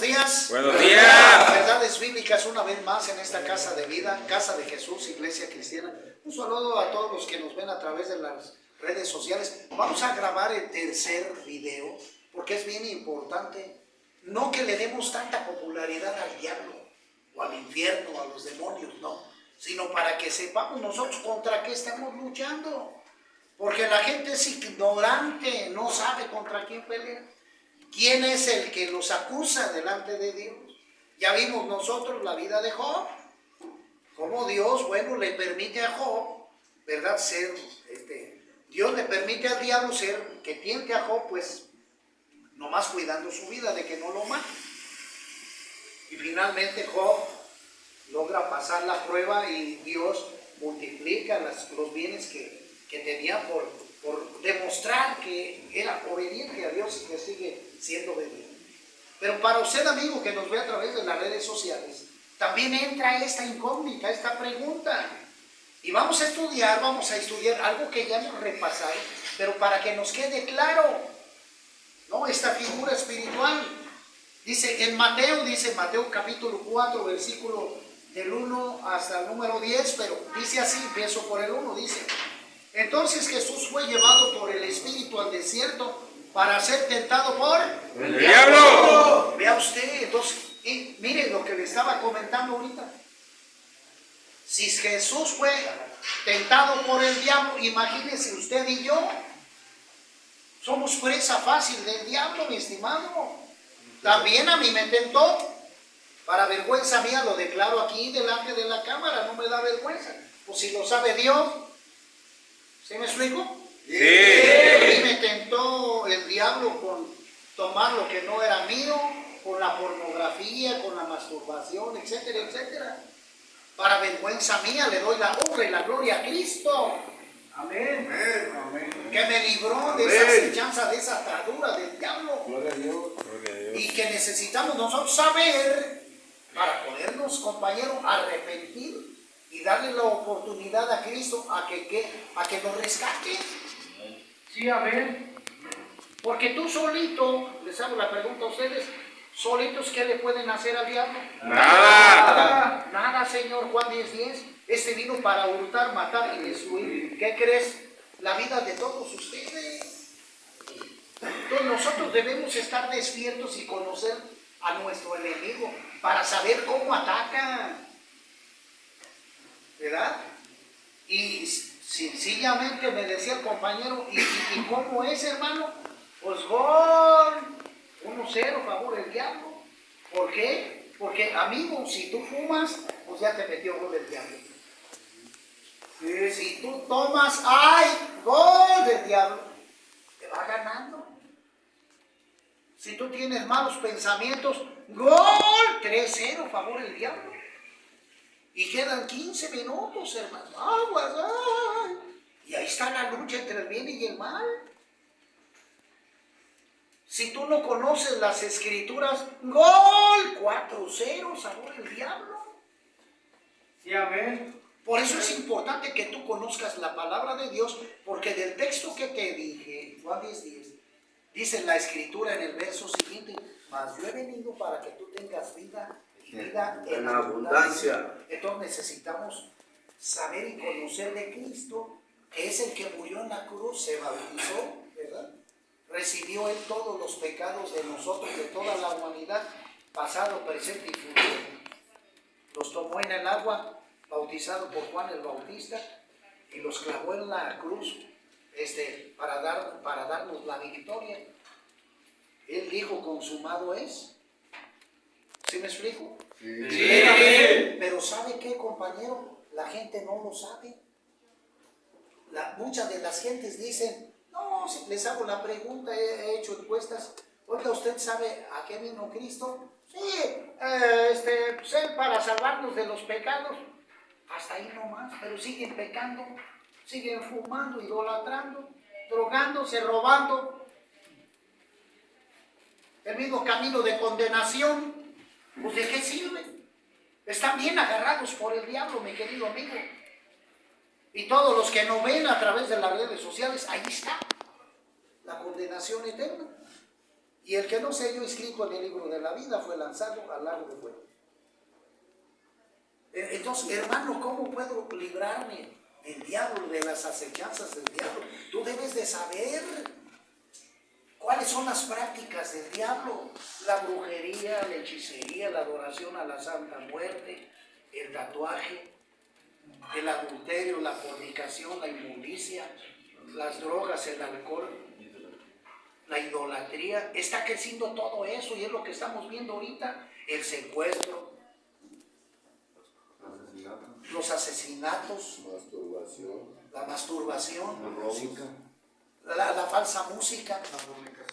días. Buenos días. Verdades bíblicas una vez más en esta casa de vida, Casa de Jesús, Iglesia Cristiana. Un saludo a todos los que nos ven a través de las redes sociales. Vamos a grabar el tercer video porque es bien importante. No que le demos tanta popularidad al diablo o al infierno o a los demonios, no. Sino para que sepamos nosotros contra qué estamos luchando. Porque la gente es ignorante, no sabe contra quién pelear. ¿Quién es el que los acusa delante de Dios? Ya vimos nosotros la vida de Job. Cómo Dios, bueno, le permite a Job, ¿verdad? Ser, Dios le permite al diablo ser, que tiente a Job, pues, nomás cuidando su vida de que no lo mate. Y finalmente Job logra pasar la prueba y Dios multiplica los bienes que tenía por demostrar que era obediente a Dios y que sigue siendo obediente. Pero para usted, amigo, que nos ve a través de las redes sociales, también entra esta incógnita, esta pregunta. Y vamos a estudiar algo que ya hemos repasado, pero para que nos quede claro, ¿no? Esta figura espiritual. Dice en Mateo capítulo 4, versículo del 1 hasta el número 10, pero dice así, empiezo por el 1, dice: entonces Jesús fue llevado por el Espíritu al desierto para ser tentado por el diablo. Vea usted, entonces, mire lo que le estaba comentando ahorita. Si Jesús fue tentado por el diablo, imagínese usted y yo, somos presa fácil del diablo, mi estimado. También a mí me tentó. Para vergüenza mía lo declaro aquí delante de la cámara, no me da vergüenza. Pues si lo sabe Dios, ¿sí me explico? Sí. A mí me tentó el diablo con tomar lo que no era mío, con la pornografía, con la masturbación, etcétera, etcétera. Para vergüenza mía le doy la honra y la gloria a Cristo. Amén. Amén. Que me libró de esa acechanza, de esa atadura del diablo. Gloria a Dios. Gloria a Dios. Y que necesitamos nosotros saber para podernos, compañeros, arrepentir y darle la oportunidad a Cristo a que nos rescate. Sí, amén. Porque tú solito, les hago la pregunta a ustedes, solitos, ¿qué le pueden hacer al diablo? Nada. Nada, Señor. Juan 10:10, vino para hurtar, matar y destruir. ¿Qué crees? La vida de todos ustedes. Entonces nosotros debemos estar despiertos y conocer a nuestro enemigo para saber cómo ataca, ¿verdad? Y sencillamente me decía el compañero, ¿y cómo es, hermano? Pues gol, 1-0 favor el diablo. ¿Por qué? Porque, amigo, si tú fumas, pues ya te metió gol el diablo. Sí. Si tú tomas, ¡ay! Gol del diablo. Te va ganando. Si tú tienes malos pensamientos, ¡gol! 3-0 favor el diablo. Y quedan 15 minutos, hermano. ¡Aguas! ¡Ay! Y ahí está la lucha entre el bien y el mal. Si tú no conoces las escrituras, ¡gol! 4-0 favor el diablo. Sí, amén. Por eso es importante que tú conozcas la palabra de Dios, porque del texto que te dije, Juan 10:10, dice la escritura en el verso siguiente: mas yo he venido para que tú tengas vida en abundancia. Entonces necesitamos saber y conocer de Cristo, que es el que murió en la cruz, se bautizó, ¿verdad? Recibió él todos los pecados de nosotros, de toda la humanidad, pasado, presente y futuro. Los tomó en el agua, bautizado por Juan el Bautista, y los clavó en la cruz para darnos la victoria. Él dijo: consumado es. ¿Sí me explico? Sí. Pero ¿sabe qué, compañero? La gente no lo sabe. Muchas de las gentes dicen: no, si les hago la pregunta, he hecho encuestas. Oiga, ¿usted sabe a qué vino Cristo? Sí, pues él para salvarnos de los pecados. Hasta ahí nomás, pero siguen pecando, siguen fumando, idolatrando, drogándose, robando. El mismo camino de condenación. Pues ¿de qué sirve? Están bien agarrados por el diablo, mi querido amigo. Y todos los que no ven a través de las redes sociales, ahí está la condenación eterna. Y el que no se halló inscrito en el libro de la vida fue lanzado al lago de fuego. Entonces, hermano, ¿cómo puedo librarme del diablo, de las acechanzas del diablo? Tú debes de saber cuáles son las prácticas del diablo. La brujería, la hechicería, la adoración a la Santa Muerte, el tatuaje, el adulterio, la fornicación, la inmundicia, las drogas, el alcohol, la idolatría. Está creciendo todo eso y es lo que estamos viendo ahorita. El secuestro, los asesinatos, la masturbación, la falsa música,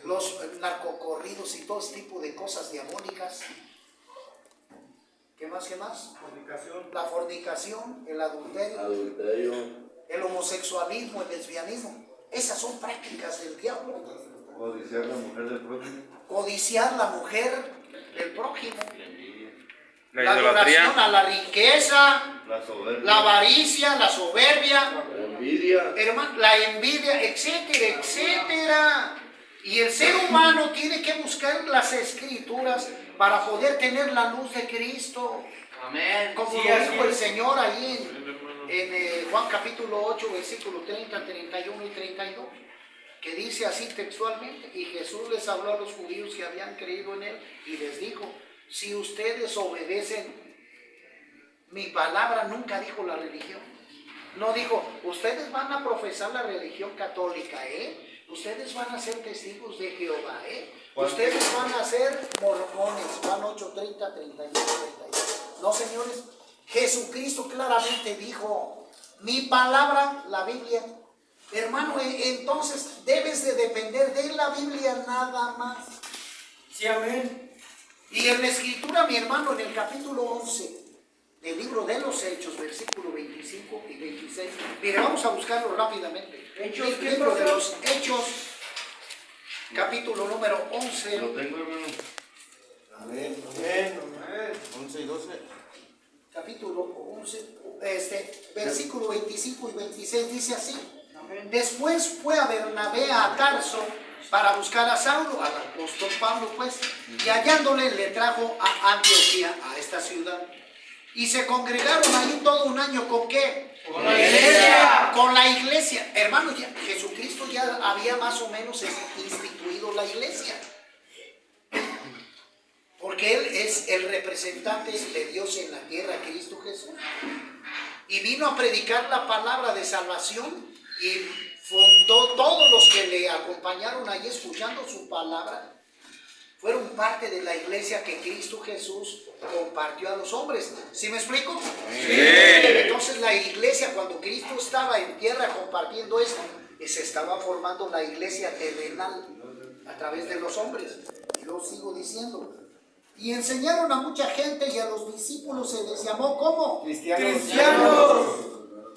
los narcocorridos y todo ese tipo de cosas diabólicas. ¿Qué más? ¿Qué más? La fornicación, el adulterio, el homosexualismo, el lesbianismo. Esas son prácticas del diablo. Codiciar la mujer del prójimo. Codiciar la mujer del prójimo. La adoración a la riqueza, La soberbia. la avaricia, la soberbia, La envidia. hermano, la envidia, etcétera, etcétera. Y el ser humano tiene que buscar las escrituras para poder tener la luz de Cristo. Amén. Como Sí, lo así dijo el es. Señor ahí en Juan capítulo 8, versículo 30, 31 y 32, que dice así textualmente: y Jesús les habló a los judíos que habían creído en él y les dijo: si ustedes obedecen mi palabra, nunca dijo la religión. No dijo, ustedes van a profesar la religión católica, ustedes van a ser testigos de Jehová, ustedes van a ser mormones. Juan 8, 30, 31, 32. No, señores, Jesucristo claramente dijo, mi palabra, la Biblia. Hermano, entonces debes de depender de la Biblia nada más. Sí, amén. Y en la escritura, mi hermano, en el capítulo 11 del libro de los Hechos, versículo 25 y 26, mire, vamos a buscarlo rápidamente. Hechos, El ¿qué libro de pasa? los Hechos, capítulo número 11. Lo tengo, hermano. Amén. Amén. 11 y 12. Capítulo 11, versículo 25 y 26 dice así: después fue a Bernabé a Tarso para buscar a Saulo, al apóstol Pablo, pues, y hallándole le trajo a Antioquía, a esta ciudad. Y se congregaron ahí todo un año. ¿Con qué? Con la iglesia. Con la iglesia. Hermano, Jesucristo ya había más o menos instituido la iglesia. Porque Él es el representante de Dios en la tierra, Cristo Jesús. Y vino a predicar la palabra de salvación y fundó, todos los que le acompañaron ahí escuchando su palabra, fueron parte de la iglesia que Cristo Jesús compartió a los hombres. ¿Sí me explico? Sí. Entonces la iglesia, cuando Cristo estaba en tierra compartiendo esto, se estaba formando la iglesia terrenal a través de los hombres. Y lo sigo diciendo. Y enseñaron a mucha gente y a los discípulos se les llamó ¿cómo?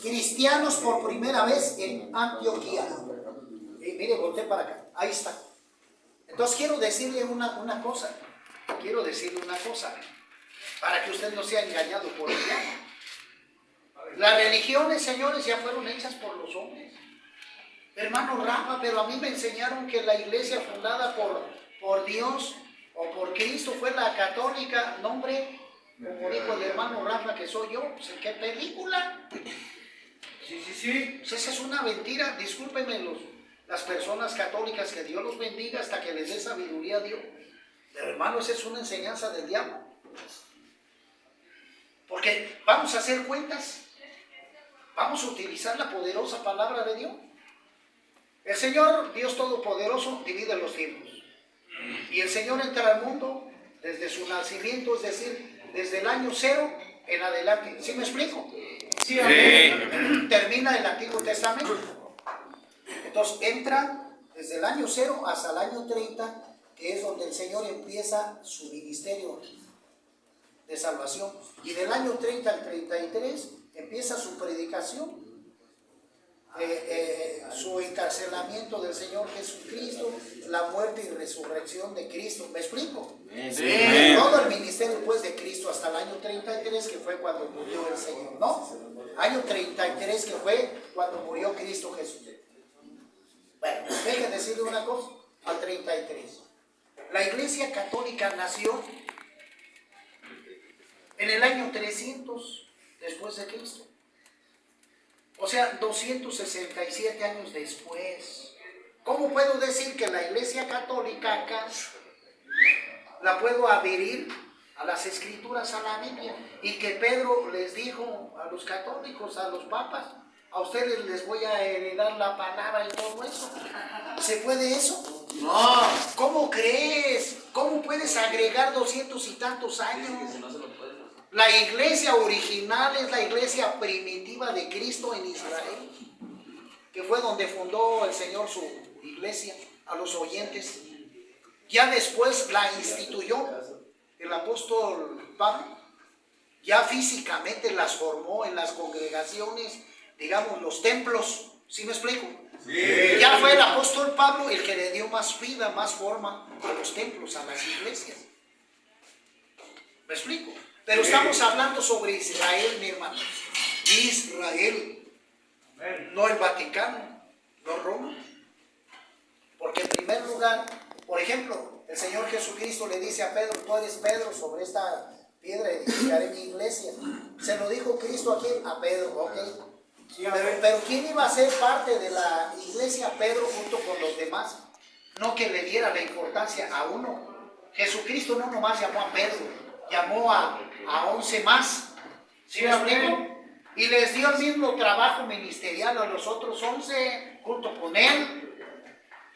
Cristianos por primera vez en Antioquía. Mire, volteé para acá. Ahí está. Entonces quiero decirle una cosa. Para que usted no sea engañado por el diablo. Las religiones, señores, ya fueron hechas por los hombres. Hermano Rafa, pero a mí me enseñaron que la iglesia fundada por Dios o por Cristo fue la católica. No, hombre, como dijo el hermano Rafa que soy yo, pues, ¿en qué película? Sí. Pues esa es una mentira. Discúlpenme las personas católicas, que Dios los bendiga hasta que les dé sabiduría a Dios. Pero hermano, esa es una enseñanza del diablo. Porque vamos a hacer cuentas. Vamos a utilizar la poderosa palabra de Dios. El Señor, Dios Todopoderoso, divide los tiempos. Y el Señor entra al mundo desde su nacimiento, es decir, desde el año 0 en adelante. ¿Sí me explico? Sí, amén. Termina el Antiguo Testamento. Entonces entra desde el año 0 hasta el año 30, que es donde el Señor empieza su ministerio de salvación. Y del año 30 al 33 empieza su predicación, su encarcelamiento del Señor Jesucristo, la muerte y resurrección de Cristo. ¿Me explico? Sí. Todo el ministerio pues de Cristo hasta el año 33, que fue cuando murió el Señor, ¿no? Año 33, que fue cuando murió Cristo Jesús. Bueno, déjenme decirle una cosa, al 33. La Iglesia Católica nació en el año 300 después de Cristo. O sea, 267 años después. ¿Cómo puedo decir que la Iglesia Católica acá la puedo adherir a las Escrituras, a la Biblia? Y que Pedro les dijo a los católicos, a los papas, a ustedes les voy a heredar la palabra y todo eso. ¿Se puede eso? No. ¿Cómo crees? ¿Cómo puedes agregar 200 y tantos años? La iglesia original es la iglesia primitiva de Cristo en Israel, que fue donde fundó el Señor su iglesia a los oyentes. Ya después la instituyó el apóstol Pablo, ya físicamente las formó en las congregaciones, digamos los templos, ¿sí me explico? Sí. Ya fue el apóstol Pablo el que le dio más vida, más forma a los templos, a las iglesias. ¿Me explico? Pero estamos hablando sobre Israel, mi hermano. Israel, no el Vaticano, no Roma. Porque en primer lugar, por ejemplo, el Señor Jesucristo le dice a Pedro, tú eres Pedro, sobre esta piedra edificaré mi iglesia. Se lo dijo Cristo aquí a Pedro, ok. Sí, pero ¿quién iba a ser parte de la iglesia? Pedro junto con los demás. No que le diera la importancia a uno. Jesucristo no nomás llamó a Pedro, llamó a 11 más. ¿Sí me explico? Y les dio el mismo trabajo ministerial a los otros 11 junto con él.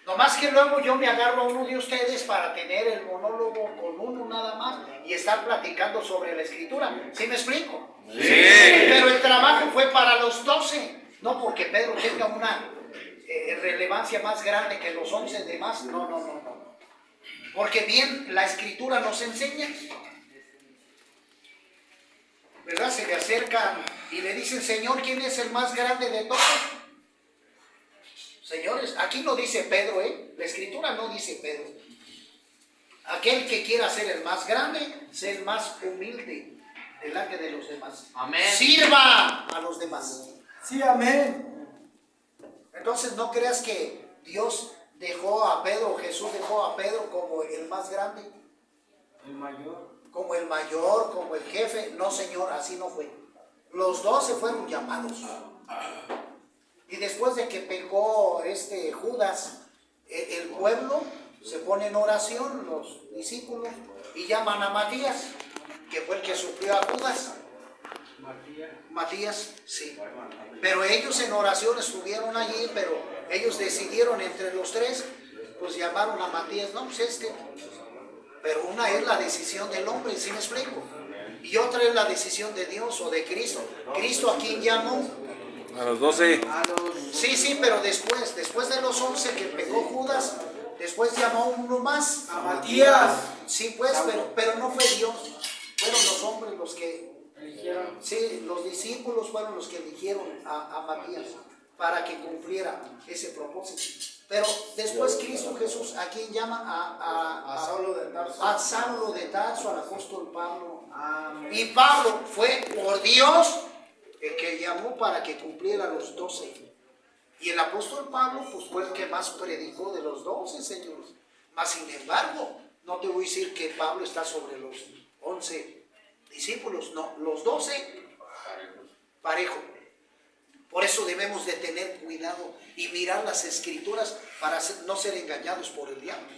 Nomás que luego yo me agarro a uno de ustedes para tener el monólogo con uno nada más y estar platicando sobre la escritura. ¿Sí me explico? Sí. Pero el trabajo fue para los 12, no porque Pedro tenga una relevancia más grande que los 11 demás. No. Porque bien la escritura nos enseña, ¿verdad? Se le acercan y le dicen, Señor, ¿quién es el más grande de todos? Señores, aquí no dice Pedro, la escritura no dice Pedro. Aquel que quiera ser el más grande, ser el más humilde delante de los demás. Amén. Sirva a los demás. Sí, amén. Entonces no creas que Dios dejó a Pedro, Jesús dejó a Pedro como el más grande. El mayor. Como el mayor, como el jefe. No, Señor, así no fue. Los 12 fueron llamados. Y después de que pecó Judas, el pueblo se pone en oración, los discípulos, y llaman a Matías, que fue el que suplió a Judas. Matías, sí. Pero ellos en oración estuvieron allí, pero ellos decidieron entre los tres, pues llamaron a Matías, no, pues Pero una es la decisión del hombre, ¿sí me explico? Y otra es la decisión de Dios o de Cristo. ¿Cristo a quién llamó? A los 12. Sí, pero después de los 11 que pegó Judas, después llamó uno más. A Matías. Sí, pues, pero no fue Dios. Fueron los hombres los que eligieron. Sí, los discípulos fueron los que eligieron a Matías para que cumpliera ese propósito. Pero después Cristo Jesús, ¿a quién llama? A Saulo de Tarso. A Saulo de Tarso, al apóstol Pablo. Amén. Y Pablo fue por Dios el que llamó para que cumpliera los 12. Y el apóstol Pablo, pues fue el que más predicó de los 12, señores. Mas sin embargo, no te voy a decir que Pablo está sobre los 11 discípulos, no, los 12 parejo. Por eso debemos de tener cuidado y mirar las escrituras para no ser engañados por el diablo.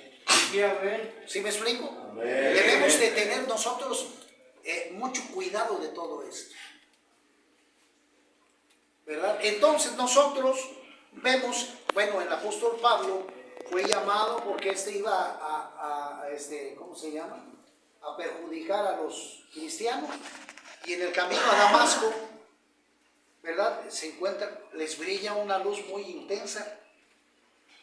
Sí, amén. ¿Sí me explico? Amén. Debemos de tener nosotros mucho cuidado de todo esto, ¿verdad? Entonces nosotros vemos, bueno, el apóstol Pablo fue llamado porque iba ¿cómo se llama? A perjudicar a los cristianos, y en el camino a Damasco, ¿verdad? Se encuentra, les brilla una luz muy intensa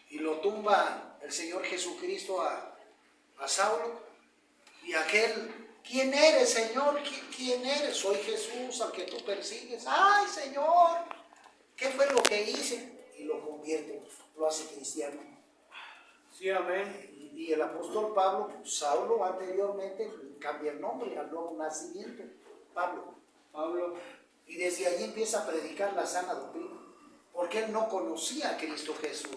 y lo tumba el Señor Jesucristo a Saulo, y aquel, ¿quién eres, Señor? ¿Quién eres? Soy Jesús al que tú persigues. ¡Ay, Señor! ¿Qué fue lo que hice? Y lo convierte, lo hace cristiano. Sí, amén. Y el apóstol Pablo, Saulo anteriormente, cambia el nombre al nuevo nacimiento, Pablo. Y desde allí empieza a predicar la sana doctrina, porque él no conocía a Cristo Jesús.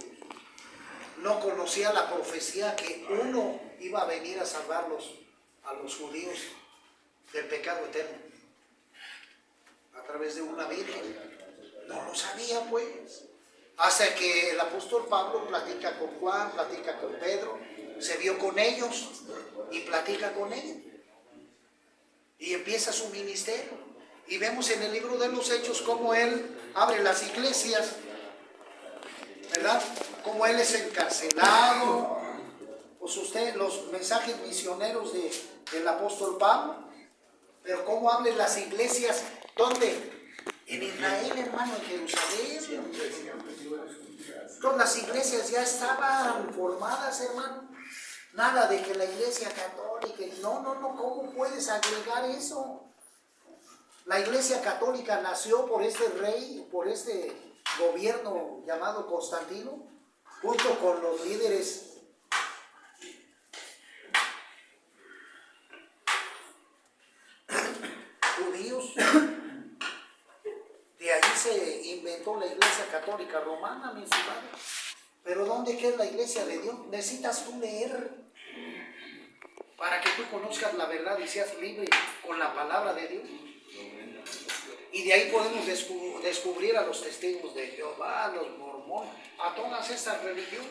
no conocía la profecía que uno iba a venir a salvarlos a los judíos del pecado eterno a través de una virgen. No lo sabía, pues. Hasta que el apóstol Pablo platica con Juan, platica con Pedro, se vio con ellos y platica con ellos. Y empieza su ministerio. Y vemos en el libro de los Hechos cómo él abre las iglesias, ¿verdad? Cómo él es encarcelado. Pues usted, los mensajes misioneros del apóstol Pablo. Pero cómo abren las iglesias, ¿dónde? En Israel, hermano, en Jerusalén. Todas las iglesias ya estaban formadas, hermano. Nada de que la iglesia católica, no, ¿cómo puedes agregar eso? La iglesia católica nació por este rey, por este gobierno llamado Constantino, junto con los líderes judíos. De ahí se inventó la iglesia católica romana, mi estimado. Pero ¿dónde queda la iglesia de Dios? Necesitas tú leer para que tú conozcas la verdad y seas libre con la palabra de Dios. Y de ahí podemos descubrir a los testigos de Jehová, a los mormones, a todas estas religiones.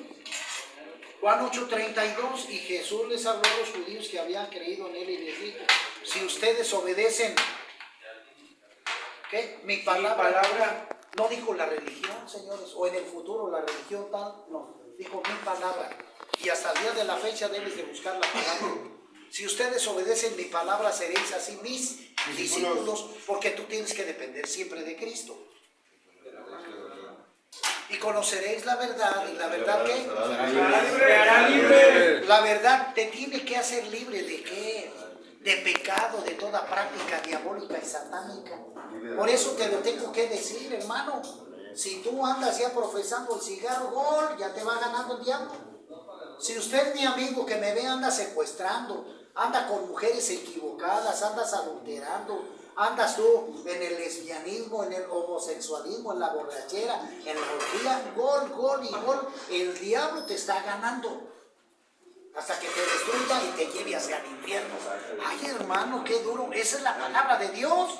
Juan 8:32, y Jesús les habló a los judíos que habían creído en él y les dijo, si ustedes obedecen, ¿qué? Mi palabra, no dijo la religión, señores, o en el futuro la religión tal, no, dijo mi palabra. Y hasta el día de la fecha debes de buscar la palabra. Si ustedes obedecen mi palabra, seréis así mis discípulos, porque tú tienes que depender siempre de Cristo. Y conoceréis la verdad, y la verdad ¿qué? Te hará libre. La verdad te tiene que hacer libre ¿de qué? De pecado, de toda práctica diabólica y satánica. Por eso te lo tengo que decir, hermano. Si tú andas ya profesando el cigarro, gol, ya te va ganando el diablo. Si usted, mi amigo, que me ve, anda secuestrando, anda con mujeres equivocadas, andas adulterando, andas tú en el lesbianismo, en el homosexualismo, en la borrachera, en la orgía, gol y gol, el diablo te está ganando. Hasta que te destruya y te lleve hacia el infierno. Ay, hermano, qué duro. Esa es la palabra de Dios.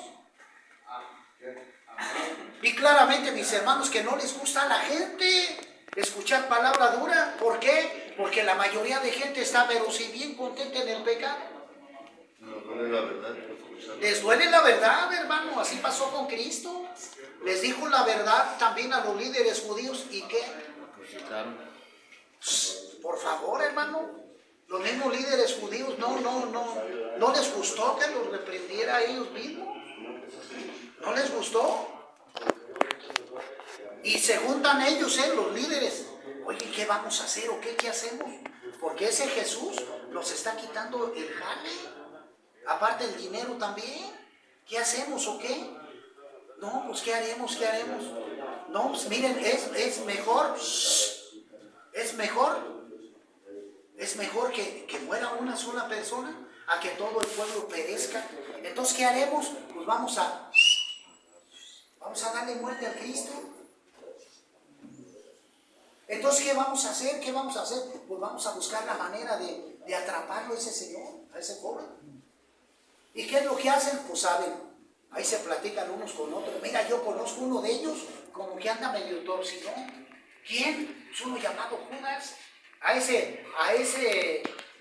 Y claramente, mis hermanos, que no les gusta a la gente escuchar palabra dura. ¿Por qué? Porque la mayoría de gente está, pero si bien contenta en el pecado. Nos duele la verdad. Les duele la verdad, hermano. Así pasó con Cristo. Les dijo la verdad también a los líderes judíos. ¿Y qué? Por favor, hermano. Los mismos líderes judíos no les gustó que los reprendiera a ellos mismos. No les gustó. Y se juntan ellos, los líderes. Oye, ¿qué vamos a hacer o qué hacemos? Porque ese Jesús nos está quitando el jale. Aparte el dinero también. ¿Qué hacemos o qué? No, pues ¿qué haremos? No, pues miren, es mejor. Es mejor que muera una sola persona a que todo el pueblo perezca. Entonces, ¿qué haremos? Pues vamos a darle muerte a Cristo. Entonces, ¿qué vamos a hacer? Pues vamos a buscar la manera de atraparlo a ese señor, a ese joven. ¿Y qué es lo que hacen? Pues saben, ahí se platican unos con otros. Mira, yo conozco uno de ellos como que anda medio torcido. ¿Quién? Es uno llamado Judas. A ese,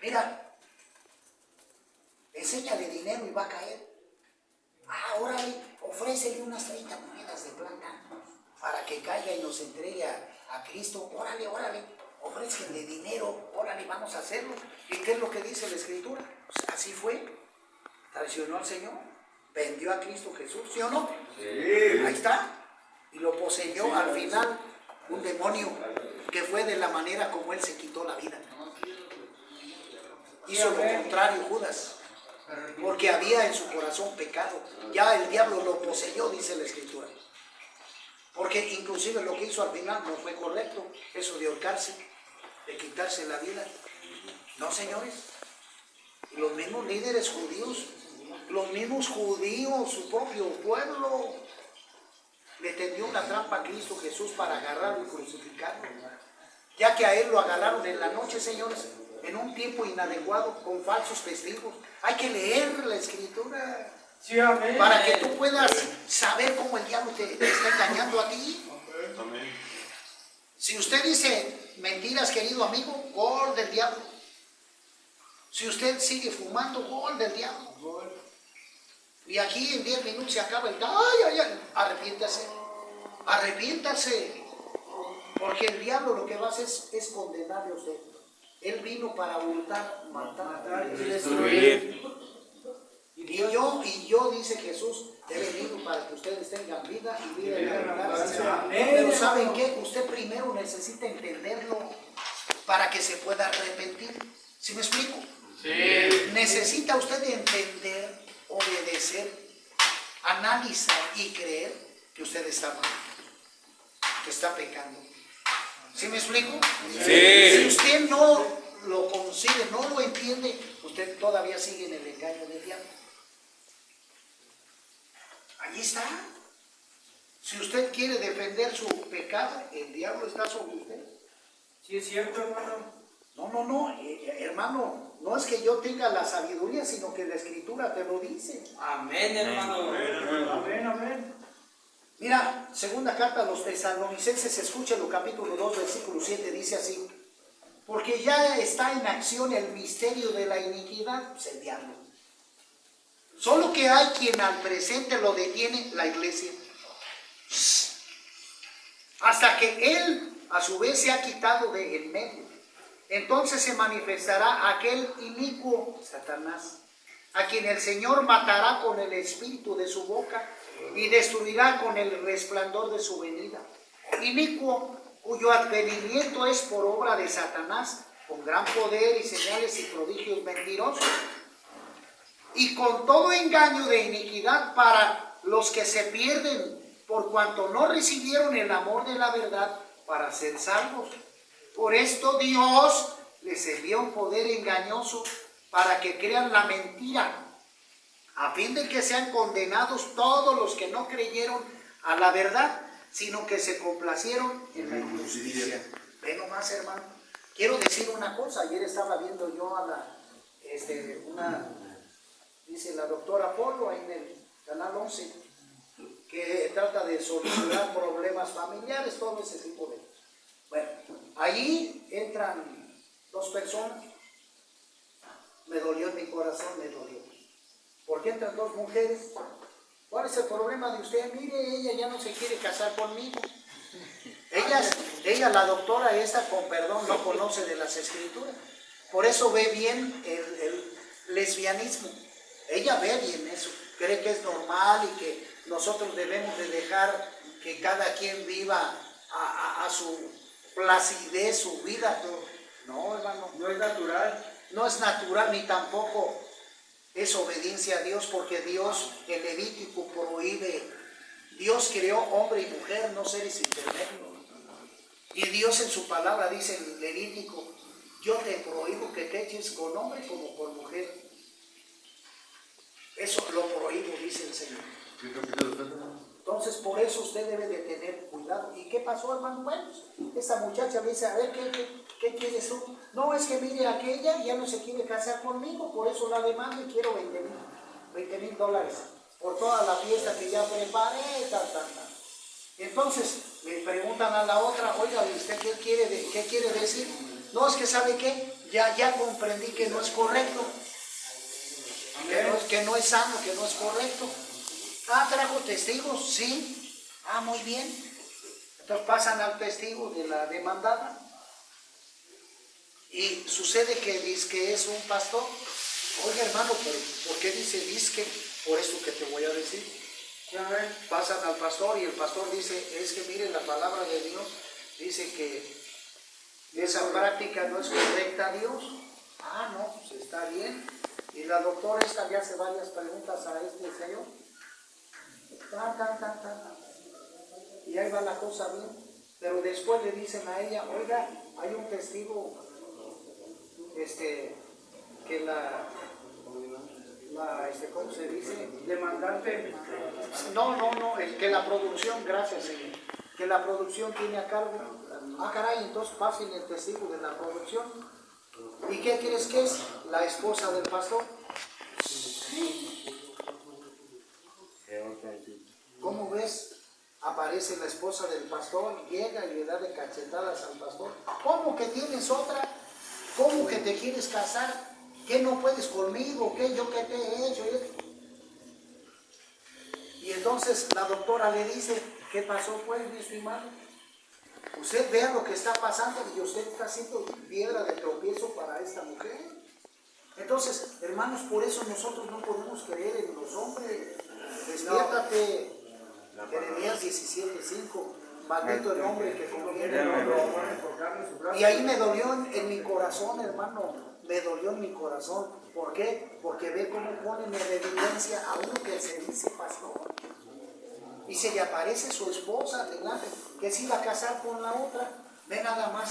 mira, enséñale dinero y va a caer. Órale, ofrécele unas 30 monedas de plata para que caiga y nos entregue a Cristo. Órale, ofrézcanle dinero, órale, vamos a hacerlo. ¿Y qué es lo que dice la Escritura? Pues así fue. Traicionó al Señor, vendió a Cristo Jesús, ¿sí o no? Sí. Ahí está. Y lo poseyó al final un demonio, que fue de la manera como él se quitó la vida. Hizo lo contrario Judas, porque había en su corazón pecado. Ya el diablo lo poseyó, dice la Escritura. Porque inclusive lo que hizo al final no fue correcto, eso de ahorcarse, de quitarse la vida. No, señores. Los mismos líderes judíos, los mismos judíos, su propio pueblo, le tendió una trampa a Cristo Jesús para agarrarlo y crucificarlo. ya que a él lo agarraron en la noche, señores, en un tiempo inadecuado, con falsos testigos. Hay que leer la Escritura Sí, amén. para que tú puedas saber cómo el diablo te está engañando a ti. Amén. Si usted dice mentiras, querido amigo, gol del diablo. Si usted sigue fumando, gol del diablo. Y aquí en 10 minutos se acaba el... ¡Ay! Arrepiéntase. Arrepiéntase. Porque el diablo lo que va a hacer es condenarle a usted. Él vino para hurtar, matar y destruir. Y yo, dice Jesús, he venido para que ustedes tengan vida y vida en abundancia. Pero ¿saben qué? Usted primero necesita entenderlo para que se pueda arrepentir. ¿Sí me explico? Sí. Necesita usted entender, obedecer, analizar y creer que usted está mal, que está pecando. ¿Sí me explico? Sí. Si usted no lo concibe, no lo entiende, usted todavía sigue en el engaño del diablo. Allí está. Si usted quiere defender su pecado, el diablo está sobre usted. Sí, es cierto, hermano. No, hermano, no es que yo tenga la sabiduría, sino que la Escritura te lo dice. Amén, hermano. Amén, amén. Mira, segunda carta a los Tesalonicenses, escúchalo, capítulo 2, versículo 7, dice así: porque ya está en acción el misterio de la iniquidad, pues el diablo. Solo que hay quien al presente lo detiene, la iglesia. Hasta que él a su vez se ha quitado de en medio. Entonces se manifestará aquel inicuo, Satanás, a quien el Señor matará con el espíritu de su boca y destruirá con el resplandor de su venida. Inicuo, cuyo advenimiento es por obra de Satanás, con gran poder y señales y prodigios mentirosos, y con todo engaño de iniquidad para los que se pierden, por cuanto no recibieron el amor de la verdad para ser salvos. Por esto Dios les envía un poder engañoso para que crean la mentira, a fin de que sean condenados todos los que no creyeron a la verdad, sino que se complacieron en la injusticia. Ve nomás, hermano. Quiero decir una cosa. Ayer estaba viendo yo a dice la doctora Polo en el canal 11, que trata de solucionar problemas familiares, todo ese tipo de cosas. Bueno, allí entran dos personas. Me dolió en mi corazón, me dolió. ¿Por qué entran dos mujeres? ¿Cuál es el problema de usted? Mire, ella ya no se quiere casar conmigo. Ella, la doctora esta, con perdón, no conoce de las escrituras. Por eso ve bien el lesbianismo. Ella ve bien eso. Cree que es normal y que nosotros debemos de dejar que cada quien viva a su placidez, su vida. No, hermano. No es natural. No es natural ni tampoco es obediencia a Dios, porque Dios en Levítico prohíbe. Dios creó hombre y mujer, no seres intermedios. Y Dios en su palabra dice en Levítico: yo te prohíbo que te eches con hombre como con mujer. Eso lo prohíbo, dice el Señor. Entonces, por eso usted debe de tener cuidado. ¿Y qué pasó, hermano? Bueno, esta muchacha me dice: a ver, ¿qué quieres tú? No, es que mire, aquella ya no se quiere casar conmigo, por eso la demando y quiero $20,000 por toda la fiesta que ya preparé, tal. Entonces, me preguntan a la otra: oiga, ¿usted qué quiere decir? No, es que ¿sabe qué? Ya comprendí que no es correcto, que no es sano, que no es correcto. ¿Trajo testigos? Sí. Muy bien. Entonces pasan al testigo de la demandada y sucede que dice que es un pastor. Oiga, hermano, pero ¿por qué dice disque? Por esto que te voy a decir. Pasan al pastor y el pastor dice: es que mire, la palabra de Dios dice que esa práctica no es correcta a Dios. No, pues está bien. Y la doctora esta le hace varias preguntas a este señor. Y ahí va la cosa bien. Pero después le dicen a ella: oiga, hay un testigo que ¿cómo se dice? Demandante. No, que la producción, gracias, señor, que la producción tiene a cargo. Ah, caray, entonces pasen el testigo de la producción. ¿Y qué crees que es? La esposa del pastor. ¿Cómo ves? Aparece la esposa del pastor, llega y le da de cachetadas al pastor. ¿Cómo que tienes otra? ¿Cómo que te quieres casar? ¿Qué no puedes conmigo? ¿Qué yo qué te he hecho? Y entonces la doctora le dice, ¿qué pasó pues, mi estimado? Usted vea lo que está pasando y usted está siendo piedra de tropiezo para esta mujer. Entonces, hermanos, por eso nosotros no podemos creer en los hombres. Despiértate. Jeremías 17:5. Maldito el hombre que conviene en el hombre. Y ahí me dolió en mi corazón, hermano. Me dolió en mi corazón. ¿Por qué? Porque ve cómo ponen en evidencia a uno que se dice pastor. Y se le aparece su esposa delante, que se iba a casar con la otra. Ve nada más.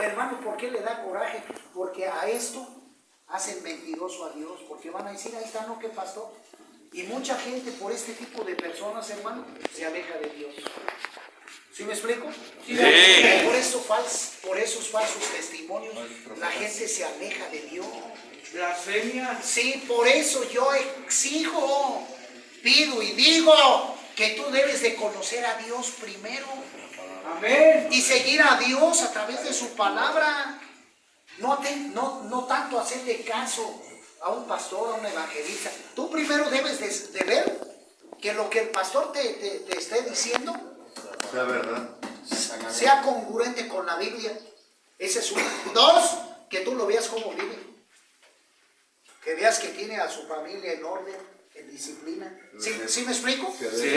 Hermano, ¿por qué le da coraje? Porque a esto hacen mentiroso a Dios. Porque van a decir, ahí está, no, que pastor. Y mucha gente por este tipo de personas, hermano, se aleja de Dios. ¿Sí me explico? Sí. Por esos falsos testimonios, la gente se aleja de Dios. Blasfemia. Sí, por eso yo exijo, pido y digo que tú debes de conocer a Dios primero. Amén. Y seguir a Dios a través de su palabra. No tanto hacerle caso a un pastor, a un evangelista. Tú primero debes de ver que lo que el pastor te esté diciendo sea verdad. sea congruente con la Biblia. Ese es uno. Dos, que tú lo veas como vive. Que veas que tiene a su familia en orden, en disciplina. ¿Sí me explico? Sí.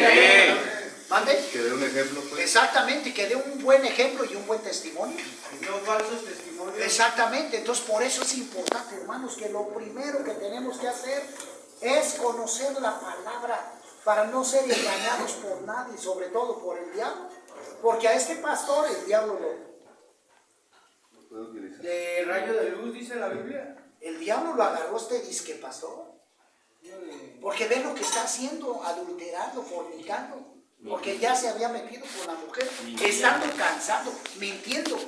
¿Mande? Que dé un ejemplo, pues. Exactamente, que dé un buen ejemplo y un buen testimonio. No falsos testimonios. Exactamente, entonces por eso es importante, hermanos, que lo primero que tenemos que hacer es conocer la palabra para no ser engañados por nadie, sobre todo por el diablo. Porque a este pastor el diablo De rayo de luz, dice la Biblia. el diablo lo agarró este disque pastor. Porque ve lo que está haciendo, adulterando, fornicando. Porque ya se había metido con la mujer, estando cansado, mintiendo,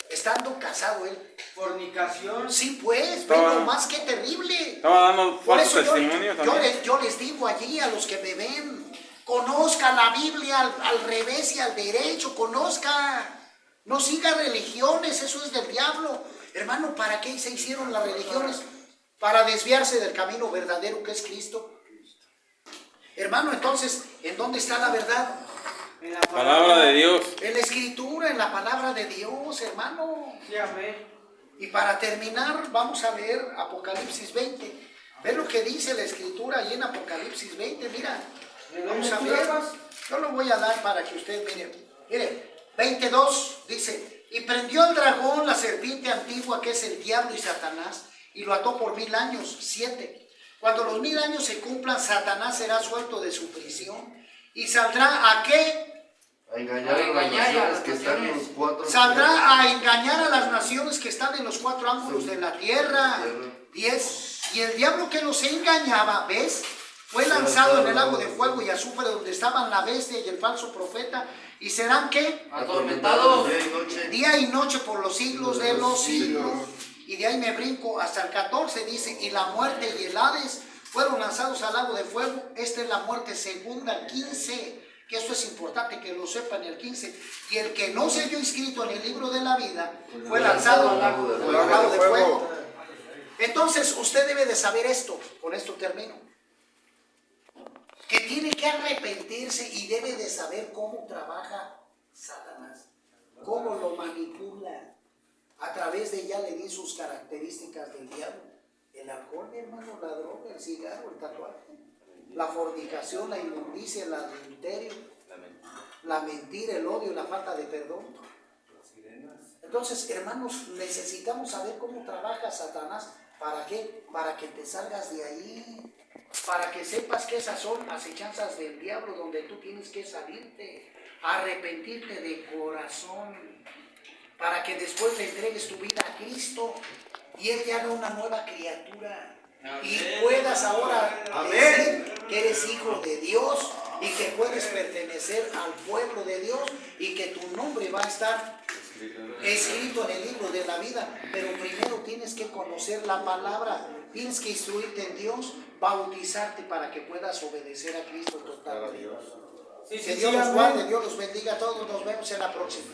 estando casado él. Fornicación. Sí, pues, pero más que terrible. Estaba dando Por falso eso testimonio también. yo les digo allí a los que me ven, conozca la Biblia al revés y al derecho, conozca. No siga religiones, eso es del diablo. Hermano, ¿para qué se hicieron las religiones? Para desviarse del camino verdadero que es Cristo. Hermano, entonces, ¿en dónde está la verdad? En la Palabra de Dios. En la Escritura, en la palabra de Dios, hermano. Sí, amén. Y para terminar, vamos a leer Apocalipsis 20. Ve lo que dice la Escritura ahí en Apocalipsis 20, mira. Vamos a ver. Yo lo voy a dar para que usted mire. Mire, 22 dice, y prendió al dragón, la serpiente antigua, que es el diablo y Satanás, y lo ató por 1000 años. 7. Cuando los 1000 años se cumplan, Satanás será suelto de su prisión. ¿Y saldrá a qué? A engañar a las naciones que están en los cuatro. Saldrá a engañar a las naciones que están en los 4 ángulos de la tierra. 10. Y el diablo que los engañaba, ¿ves? Fue lanzado en el lago de fuego y azufre, donde estaban la bestia y el falso profeta. ¿Y serán qué? Atormentados día y noche. Día y noche por los siglos de los siglos. Y de ahí me brinco hasta el 14, dice, y la muerte y el Hades fueron lanzados al lago de fuego. Esta es la muerte segunda. 15. Que esto es importante que lo sepan, el 15. Y el que no se halló inscrito en el libro de la vida fue lanzado al lago de fuego. Entonces usted debe de saber esto, con esto termino, que tiene que arrepentirse y debe de saber cómo trabaja Satanás, cómo lo manipula. A través de ella le di sus características del diablo: el alcohol, mi hermano, la droga, el cigarro, el tatuaje, la fornicación, la inmundicia, el adulterio, la mentira, el odio, la falta de perdón. Entonces, hermanos, necesitamos saber cómo trabaja Satanás. ¿Para qué? Para que te salgas de ahí, para que sepas que esas son acechanzas del diablo, donde tú tienes que salirte, arrepentirte de corazón, para que después le entregues tu vida a Cristo y Él te haga una nueva criatura. Y puedas ahora decir que eres hijo de Dios y que puedes pertenecer al pueblo de Dios y que tu nombre va a estar escrito en el libro de la vida, pero primero tienes que conocer la palabra, tienes que instruirte en Dios, bautizarte para que puedas obedecer a Cristo totalmente. Sí, Que sí, Dios sí, los amén. guarde, Dios los bendiga a todos, nos vemos en la próxima.